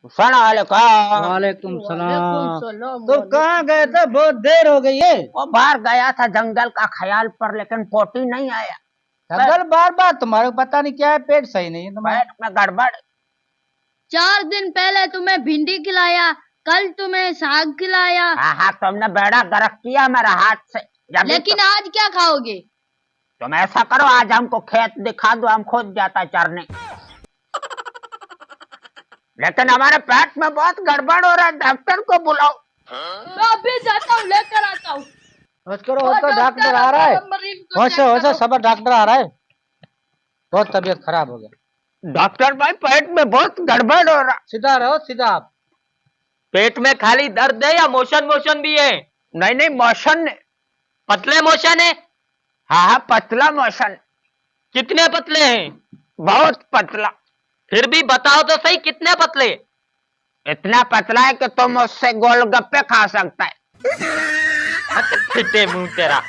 सलाम। वालेकुम सलाम। सलाम। तो कहाँ गए थे? बहुत देर हो गई है। वो बाहर गया था जंगल का ख्याल पर, लेकिन पोटी नहीं आया। जंगल बार बार तुम्हारे को पता नहीं क्या है, पेट सही नहीं है तुम्हारा। पेट में गड़बड़। 4 दिन पहले तुम्हें भिंडी खिलाया, कल तुम्हें साग खिलाया, हाँ, तुमने बेड़ा गर्क किया मेरे हाथ से। लेकिन आज क्या खाओगे? तुम ऐसा करो, आज हमको खेत दिखा दो, हम खुद जाता चरने। लेकिन हमारे पेट में बहुत गड़बड़ हो रहा है, डॉक्टर को बुलाओ। मैं अभी जाता हूँ, लेकर आता हूँ। होश करो, होश करो, डॉक्टर आ रहा है। होश होश सब, डॉक्टर आ रहा है। बहुत तबीयत खराब हो गया। डॉक्टर भाई, पेट में बहुत गड़बड़ हो रहा। सीधा रहो, सीधा आप। पेट में खाली दर्द है या मोशन मोशन भी है? नहीं, मोशन। पतले मोशन है? हाँ, पतला मोशन। कितने पतले हैं? बहुत पतला। फिर भी बताओ तो सही, कितने पतले? इतना पतला है कि तुम उससे गोलगप्पे खा सकता है। फिटे मुंह तेरा।